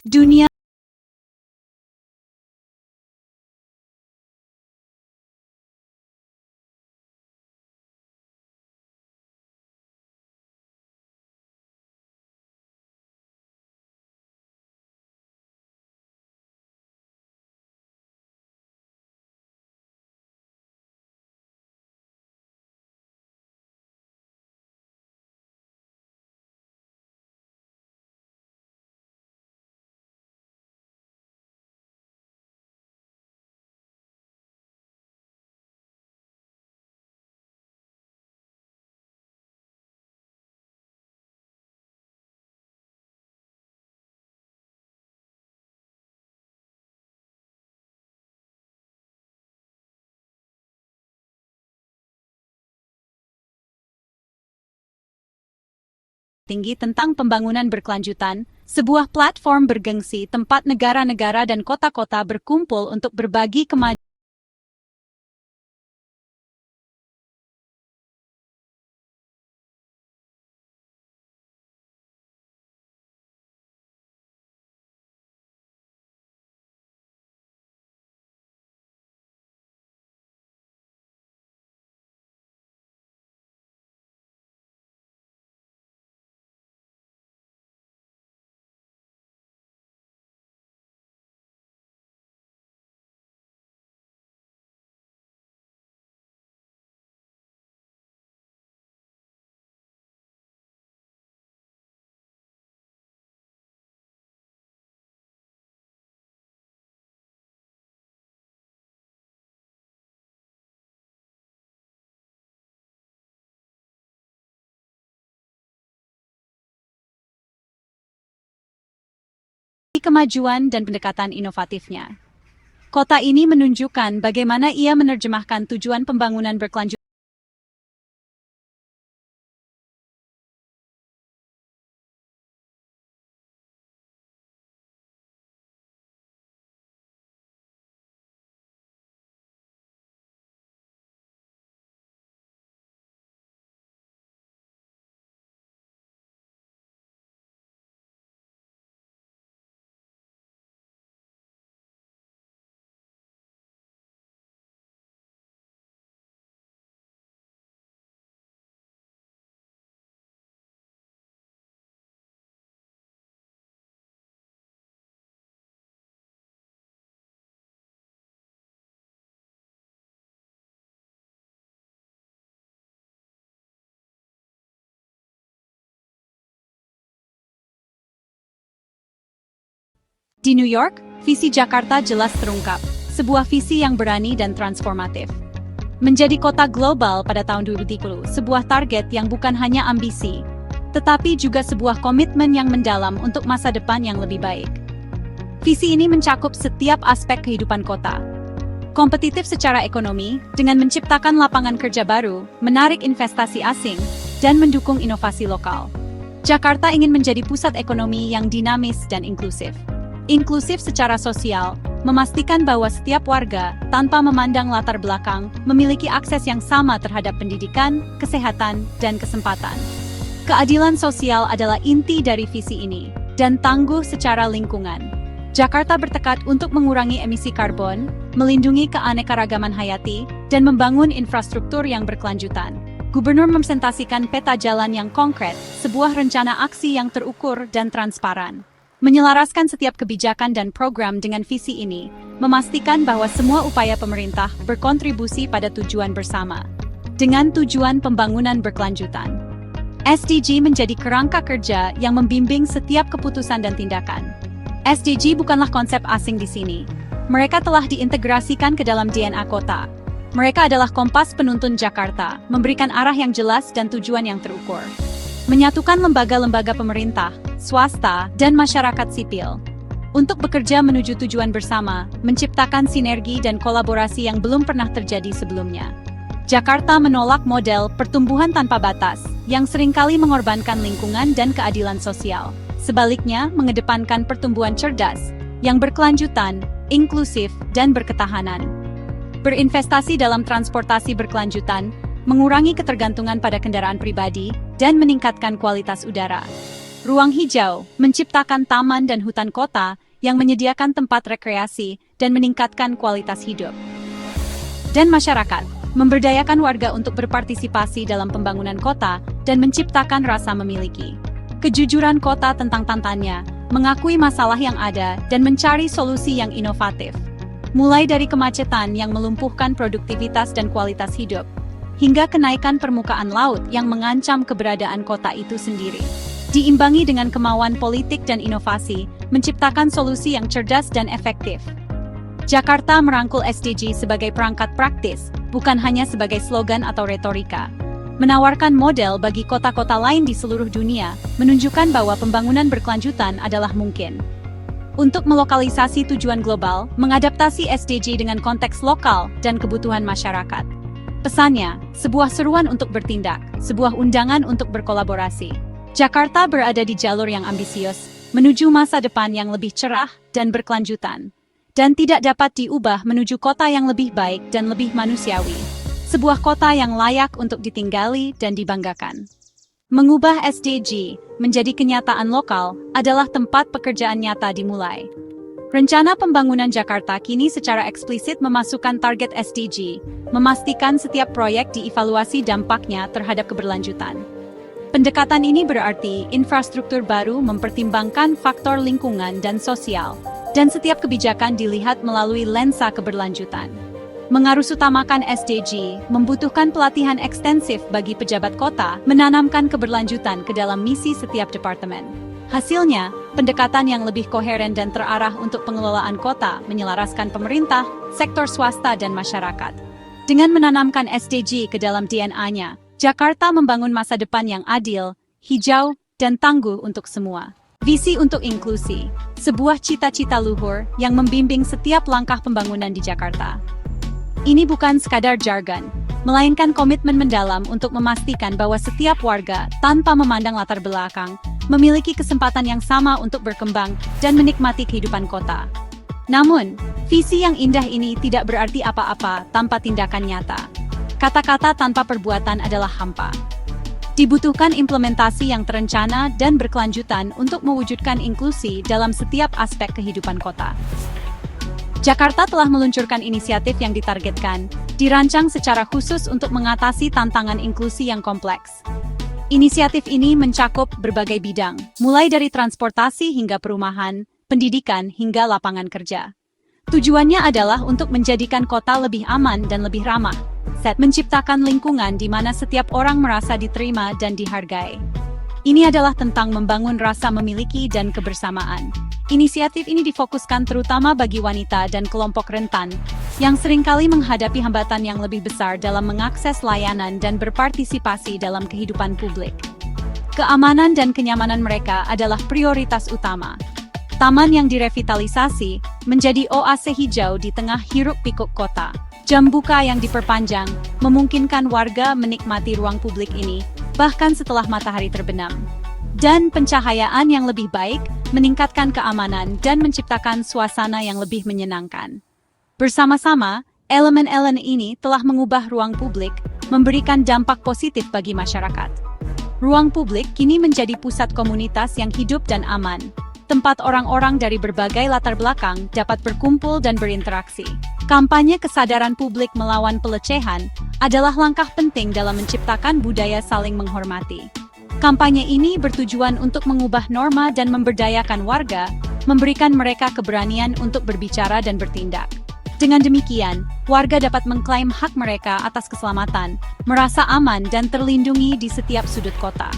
Dunia tinggi tentang pembangunan berkelanjutan, sebuah platform bergengsi tempat negara-negara dan kota-kota berkumpul untuk berbagi kemajuan. Kemajuan dan pendekatan inovatifnya. Kota ini menunjukkan bagaimana ia menerjemahkan tujuan pembangunan berkelanjutan di New York, visi Jakarta jelas terungkap, sebuah visi yang berani dan transformatif. Menjadi kota global pada tahun 2030, sebuah target yang bukan hanya ambisi, tetapi juga sebuah komitmen yang mendalam untuk masa depan yang lebih baik. Visi ini mencakup setiap aspek kehidupan kota. Kompetitif secara ekonomi, dengan menciptakan lapangan kerja baru, menarik investasi asing, dan mendukung inovasi lokal. Jakarta ingin menjadi pusat ekonomi yang dinamis dan inklusif. Inklusif secara sosial, memastikan bahwa setiap warga, tanpa memandang latar belakang, memiliki akses yang sama terhadap pendidikan, kesehatan, dan kesempatan. Keadilan sosial adalah inti dari visi ini, dan tangguh secara lingkungan. Jakarta bertekad untuk mengurangi emisi karbon, melindungi keanekaragaman hayati, dan membangun infrastruktur yang berkelanjutan. Gubernur mempresentasikan peta jalan yang konkret, sebuah rencana aksi yang terukur dan transparan. Menyelaraskan setiap kebijakan dan program dengan visi ini, memastikan bahwa semua upaya pemerintah berkontribusi pada tujuan bersama. Dengan tujuan pembangunan berkelanjutan. SDG menjadi kerangka kerja yang membimbing setiap keputusan dan tindakan. SDG bukanlah konsep asing di sini. Mereka telah diintegrasikan ke dalam DNA kota. Mereka adalah kompas penuntun Jakarta, memberikan arah yang jelas dan tujuan yang terukur. Menyatukan lembaga-lembaga pemerintah, swasta, dan masyarakat sipil untuk bekerja menuju tujuan bersama, menciptakan sinergi dan kolaborasi yang belum pernah terjadi sebelumnya. Jakarta menolak model pertumbuhan tanpa batas yang seringkali mengorbankan lingkungan dan keadilan sosial. Sebaliknya, mengedepankan pertumbuhan cerdas yang berkelanjutan, inklusif, dan berketahanan. Berinvestasi dalam transportasi berkelanjutan, mengurangi ketergantungan pada kendaraan pribadi, dan meningkatkan kualitas udara. ruang hijau, menciptakan taman dan hutan kota yang menyediakan tempat rekreasi dan meningkatkan kualitas hidup. Dan masyarakat, memberdayakan warga untuk berpartisipasi dalam pembangunan kota dan menciptakan rasa memiliki. Kejujuran kota tentang tantangannya, mengakui masalah yang ada dan mencari solusi yang inovatif. Mulai dari kemacetan yang melumpuhkan produktivitas dan kualitas hidup, hingga kenaikan permukaan laut yang mengancam keberadaan kota itu sendiri. Diimbangi dengan kemauan politik dan inovasi, menciptakan solusi yang cerdas dan efektif. Jakarta merangkul SDG sebagai perangkat praktis, bukan hanya sebagai slogan atau retorika. Menawarkan model bagi kota-kota lain di seluruh dunia, menunjukkan bahwa pembangunan berkelanjutan adalah mungkin. Untuk melokalisasi tujuan global, mengadaptasi SDG dengan konteks lokal dan kebutuhan masyarakat. Pesannya, sebuah seruan untuk bertindak, sebuah undangan untuk berkolaborasi. Jakarta berada di jalur yang ambisius, menuju masa depan yang lebih cerah dan berkelanjutan. Dan tidak dapat diubah menuju kota yang lebih baik dan lebih manusiawi. Sebuah kota yang layak untuk ditinggali dan dibanggakan. Mengubah SDG menjadi kenyataan lokal adalah tempat pekerjaan nyata dimulai. Rencana pembangunan Jakarta kini secara eksplisit memasukkan target SDG, memastikan setiap proyek dievaluasi dampaknya terhadap keberlanjutan. Pendekatan ini berarti infrastruktur baru mempertimbangkan faktor lingkungan dan sosial, dan setiap kebijakan dilihat melalui lensa keberlanjutan. Mengarusutamakan SDG membutuhkan pelatihan ekstensif bagi pejabat kota, menanamkan keberlanjutan ke dalam misi setiap departemen. Hasilnya, pendekatan yang lebih koheren dan terarah untuk pengelolaan kota menyelaraskan pemerintah, sektor swasta dan masyarakat. Dengan menanamkan SDG ke dalam DNA-nya, Jakarta membangun masa depan yang adil, hijau, dan tangguh untuk semua. Visi untuk inklusi, sebuah cita-cita luhur yang membimbing setiap langkah pembangunan di Jakarta. Ini bukan sekadar jargon, melainkan komitmen mendalam untuk memastikan bahwa setiap warga, tanpa memandang latar belakang, memiliki kesempatan yang sama untuk berkembang dan menikmati kehidupan kota. Namun, visi yang indah ini tidak berarti apa-apa tanpa tindakan nyata. Kata-kata tanpa perbuatan adalah hampa. Dibutuhkan implementasi yang terencana dan berkelanjutan untuk mewujudkan inklusi dalam setiap aspek kehidupan kota. Jakarta telah meluncurkan inisiatif yang ditargetkan, dirancang secara khusus untuk mengatasi tantangan inklusi yang kompleks. Inisiatif ini mencakup berbagai bidang, mulai dari transportasi hingga perumahan, pendidikan hingga lapangan kerja. Tujuannya adalah untuk menjadikan kota lebih aman dan lebih ramah, menciptakan lingkungan di mana setiap orang merasa diterima dan dihargai. Ini adalah tentang membangun rasa memiliki dan kebersamaan. Inisiatif ini difokuskan terutama bagi wanita dan kelompok rentan, yang seringkali menghadapi hambatan yang lebih besar dalam mengakses layanan dan berpartisipasi dalam kehidupan publik. Keamanan dan kenyamanan mereka adalah prioritas utama. Taman yang direvitalisasi menjadi oase hijau di tengah hiruk-pikuk kota. Jam buka yang diperpanjang memungkinkan warga menikmati ruang publik ini, bahkan setelah matahari terbenam. Dan pencahayaan yang lebih baik meningkatkan keamanan dan menciptakan suasana yang lebih menyenangkan. Bersama-sama, elemen-elemen ini telah mengubah ruang publik, memberikan dampak positif bagi masyarakat. Ruang publik kini menjadi pusat komunitas yang hidup dan aman, tempat orang-orang dari berbagai latar belakang dapat berkumpul dan berinteraksi. Kampanye kesadaran publik melawan pelecehan adalah langkah penting dalam menciptakan budaya saling menghormati. Kampanye ini bertujuan untuk mengubah norma dan memberdayakan warga, memberikan mereka keberanian untuk berbicara dan bertindak. Dengan demikian, warga dapat mengklaim hak mereka atas keselamatan, merasa aman dan terlindungi di setiap sudut kota.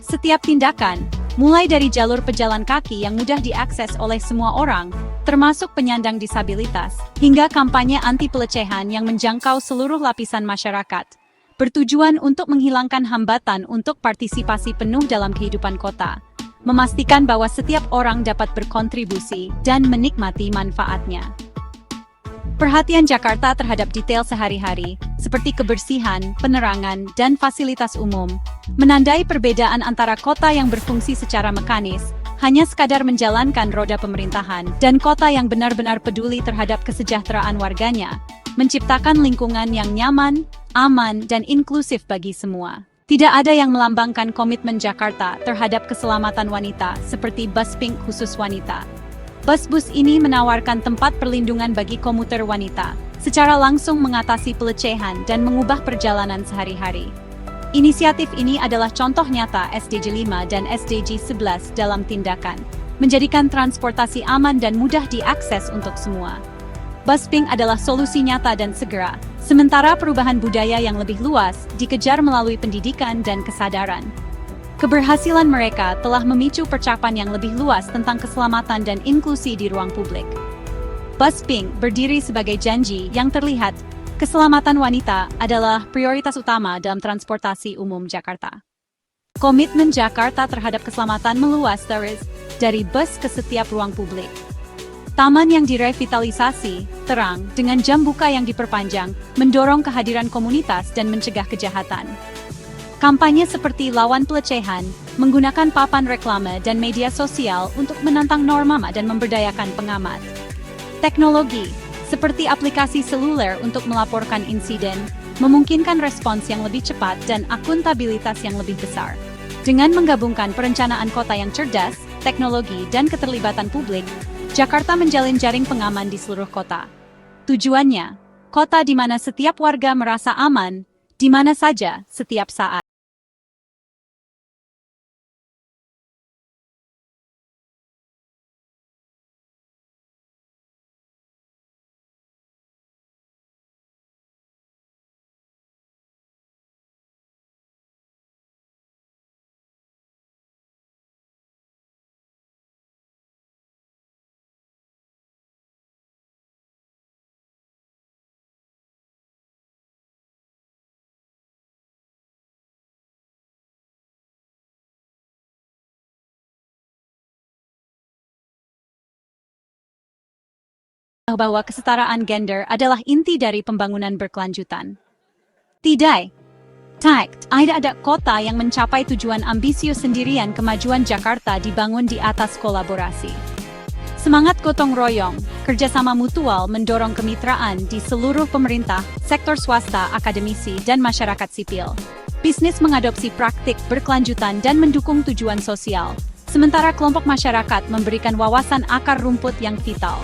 Setiap tindakan, mulai dari jalur pejalan kaki yang mudah diakses oleh semua orang, termasuk penyandang disabilitas, hingga kampanye anti pelecehan yang menjangkau seluruh lapisan masyarakat, bertujuan untuk menghilangkan hambatan untuk partisipasi penuh dalam kehidupan kota, memastikan bahwa setiap orang dapat berkontribusi dan menikmati manfaatnya. Perhatian Jakarta terhadap detail sehari-hari, seperti kebersihan, penerangan, dan fasilitas umum, menandai perbedaan antara kota yang berfungsi secara mekanis, hanya sekadar menjalankan roda pemerintahan, dan kota yang benar-benar peduli terhadap kesejahteraan warganya, menciptakan lingkungan yang nyaman, aman, dan inklusif bagi semua. Tidak ada yang melambangkan komitmen Jakarta terhadap keselamatan wanita seperti bus pink khusus wanita. Bus-bus ini menawarkan tempat perlindungan bagi komuter wanita, secara langsung mengatasi pelecehan dan mengubah perjalanan sehari-hari. Inisiatif ini adalah contoh nyata SDG 5 dan SDG 11 dalam tindakan, menjadikan transportasi aman dan mudah diakses untuk semua. Bus pink adalah solusi nyata dan segera, sementara perubahan budaya yang lebih luas dikejar melalui pendidikan dan kesadaran. Keberhasilan mereka telah memicu percakapan yang lebih luas tentang keselamatan dan inklusi di ruang publik. Bus pink berdiri sebagai janji yang terlihat, keselamatan wanita adalah prioritas utama dalam transportasi umum Jakarta. Komitmen Jakarta terhadap keselamatan meluas dari bus ke setiap ruang publik. Taman yang direvitalisasi, terang, dengan jam buka yang diperpanjang, mendorong kehadiran komunitas dan mencegah kejahatan. Kampanye seperti lawan pelecehan, menggunakan papan reklame dan media sosial untuk menantang norma dan memberdayakan pengamat. Teknologi, seperti aplikasi seluler untuk melaporkan insiden, memungkinkan respons yang lebih cepat dan akuntabilitas yang lebih besar. Dengan menggabungkan perencanaan kota yang cerdas, teknologi, dan keterlibatan publik, Jakarta menjalin jaring pengaman di seluruh kota. Tujuannya, kota di mana setiap warga merasa aman, di mana saja, setiap saat. Bahwa kesetaraan gender adalah inti dari pembangunan berkelanjutan. Tidak ada kota yang mencapai tujuan ambisius sendirian. Kemajuan Jakarta dibangun di atas kolaborasi. Semangat gotong royong, kerjasama mutual mendorong kemitraan di seluruh pemerintah, sektor swasta, akademisi, dan masyarakat sipil. Bisnis mengadopsi praktik berkelanjutan dan mendukung tujuan sosial, sementara kelompok masyarakat memberikan wawasan akar rumput yang vital.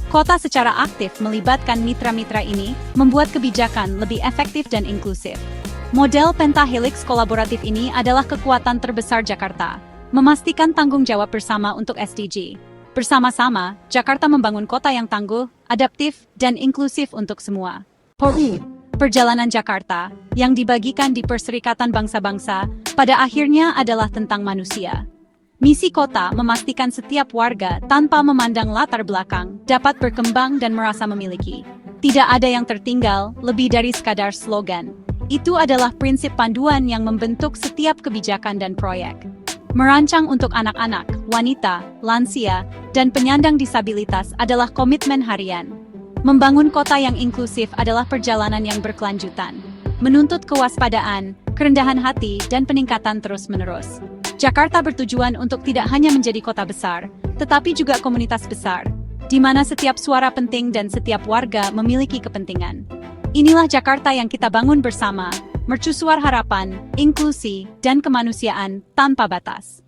Kota secara aktif melibatkan mitra-mitra ini, membuat kebijakan lebih efektif dan inklusif. Model pentahelix kolaboratif ini adalah kekuatan terbesar Jakarta, memastikan tanggung jawab bersama untuk SDG. Bersama-sama, Jakarta membangun kota yang tangguh, adaptif, dan inklusif untuk semua. Perjalanan Jakarta, yang dibagikan di Perserikatan Bangsa-Bangsa, pada akhirnya adalah tentang manusia. Misi kota memastikan setiap warga, tanpa memandang latar belakang, dapat berkembang dan merasa memiliki. Tidak ada yang tertinggal, lebih dari sekadar slogan. Itu adalah prinsip panduan yang membentuk setiap kebijakan dan proyek. Merancang untuk anak-anak, wanita, lansia, dan penyandang disabilitas adalah komitmen harian. Membangun kota yang inklusif adalah perjalanan yang berkelanjutan, menuntut kewaspadaan, kerendahan hati, dan peningkatan terus-menerus. Jakarta bertujuan untuk tidak hanya menjadi kota besar, tetapi juga komunitas besar, di mana setiap suara penting dan setiap warga memiliki kepentingan. Inilah Jakarta yang kita bangun bersama, mercusuar harapan, inklusi, dan kemanusiaan tanpa batas.